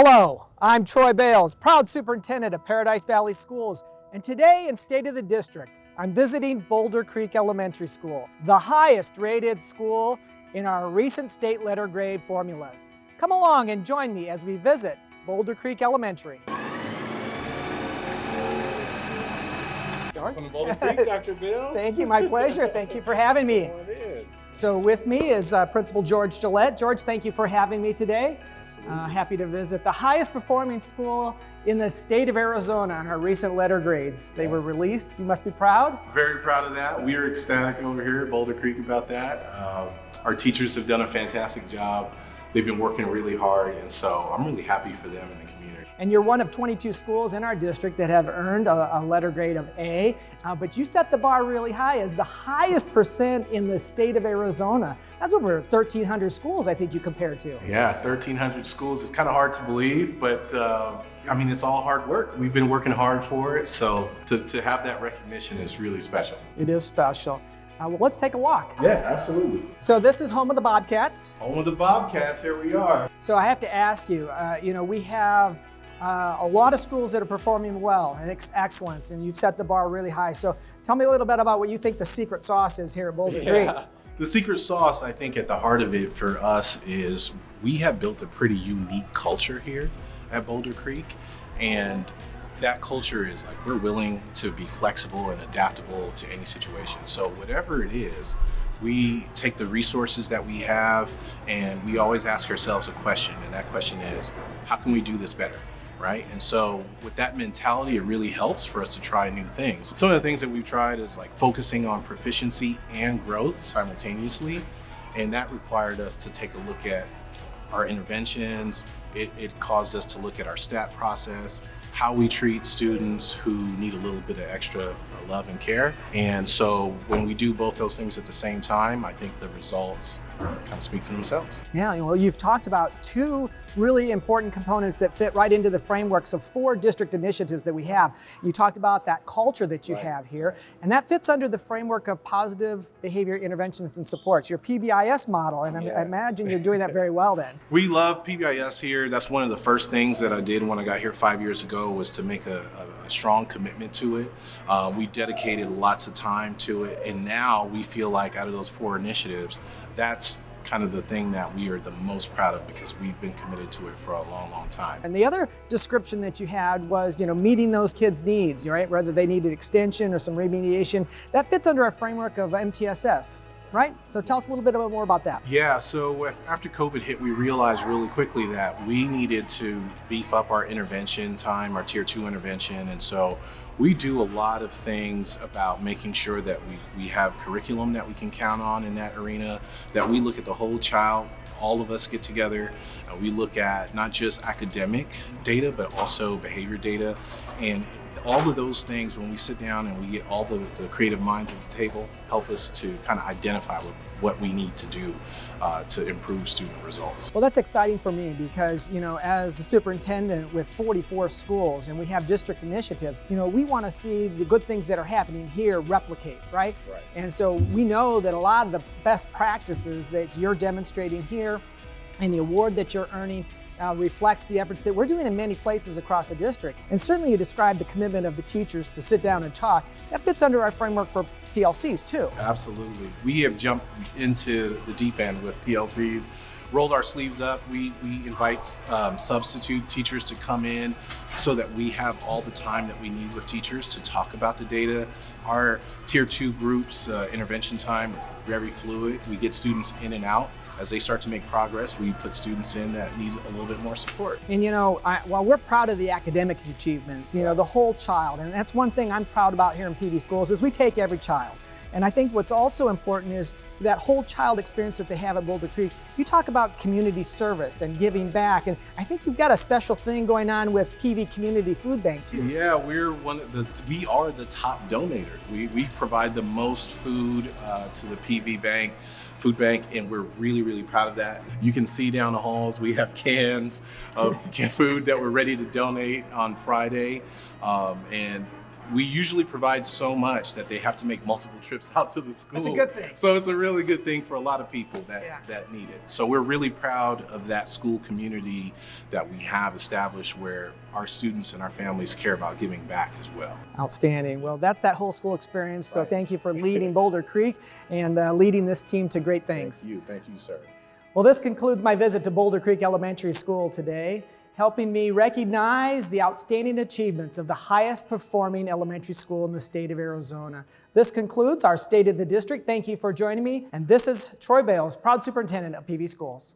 Hello, I'm Troy Bales, proud superintendent of Paradise Valley Schools, and today in State of the District, I'm visiting Boulder Creek Elementary School, the highest rated school in our recent state letter grade formulas. Come along and join me as we visit Boulder Creek Elementary. Welcome to Boulder Creek, Dr. Bill. Thank you, my pleasure. Thank you for having me. Come on in. So with me is Principal George Gillette. George, thank you for having me today. Absolutely. Happy to visit the highest performing school in the state of Arizona on our recent letter grades. They were released. You must be proud. Very proud of that. We are ecstatic over here at Boulder Creek about that. Our teachers have done a fantastic job. They've been working really hard, and so I'm really happy for them and the community. And you're one of 22 schools in our district that have earned a letter grade of A, but you set the bar really high as the highest percent in the state of Arizona. That's over 1,300 schools I think you compared to. Yeah, 1,300 schools. It's kind of hard to believe, but I mean, it's all hard work. We've been working hard for it, so to have that recognition is really special. It is special. Well, let's take a walk. Yeah, absolutely. So this is home of the Bobcats. Home of the Bobcats, here we are. So I have to ask you, we have a lot of schools that are performing well and excellence, and you've set the bar really high. So tell me a little bit about what you think the secret sauce is here at Boulder Creek. The secret sauce, I think at the heart of it for us is we have built a pretty unique culture here at Boulder Creek. And that culture is like, we're willing to be flexible and adaptable to any situation. So whatever it is, we take the resources that we have and we always ask ourselves a question. And that question is, how can we do this better? Right? And so with that mentality, it really helps for us to try new things. Some of the things that we've tried is like focusing on proficiency and growth simultaneously. And that required us to take a look at our interventions. It caused us to look at our STAT process, how we treat students who need a little bit of extra love and care. And so when we do both those things at the same time, I think the results kind of speak for themselves. Yeah, well, you've talked about two really important components that fit right into the frameworks of 4 district initiatives that we have. You talked about that culture that you have here, and that fits under the framework of positive behavior interventions and supports, your PVS model, and I imagine you're doing that very well then. We love PVS here. That's one of the first things that I did when I got here 5 years ago was to make a strong commitment to it. We dedicated lots of time to it, and now we feel like out of those 4 initiatives, that's kind of the thing that we are the most proud of because we've been committed to it for a long, long time. And the other description that you had was, meeting those kids' needs, right? Whether they needed extension or some remediation. That fits under our framework of MTSS, right? So tell us a little bit more about that. Yeah, so after COVID hit, we realized really quickly that we needed to beef up our intervention time, our tier 2 intervention. And so we do a lot of things about making sure that we have curriculum that we can count on in that arena, that we look at the whole child. All of us get together and we look at not just academic data, but also behavior data. And all of those things, when we sit down and we get all the creative minds at the table, help us to kind of identify what we need to do to improve student results. Well, that's exciting for me because, as a superintendent with 44 schools and we have district initiatives, we want to see the good things that are happening here replicate, right? Right. And so we know that a lot of the best practices that you're demonstrating here and the award that you're earning reflects the efforts that we're doing in many places across the district. And certainly you described the commitment of the teachers to sit down and talk. That fits under our framework for PLCs too. Absolutely. We have jumped into the deep end with PLCs, rolled our sleeves up. We invite substitute teachers to come in so that we have all the time that we need with teachers to talk about the data. Our tier 2 groups intervention time very fluid. We get students in and out. As they start to make progress, we put students in that need a little bit more support. And while we're proud of the academic achievements, the whole child, and that's one thing I'm proud about here in PVSchools is we take every child. And I think what's also important is that whole child experience that they have at Boulder Creek. You talk about community service and giving back, and I think you've got a special thing going on with PV Community Food Bank too. Yeah, we are the top donators. We provide the most food to the PV Food Bank, and we're really, really proud of that. You can see down the halls, we have cans of food that we're ready to donate on Friday, and we usually provide so much that they have to make multiple trips out to the school. That's a good thing. So it's a really good thing for a lot of people that, Yeah. that need it. So we're really proud of that school community that we have established where our students and our families care about giving back as well. Outstanding. Well, that's that whole school experience. So Right. thank you for leading Boulder Creek and leading this team to great things. Thank you, sir. Well, this concludes my visit to Boulder Creek Elementary School today, helping me recognize the outstanding achievements of the highest performing elementary school in the state of Arizona. This concludes our State of the District. Thank you for joining me. And this is Troy Bales, proud superintendent of PV Schools.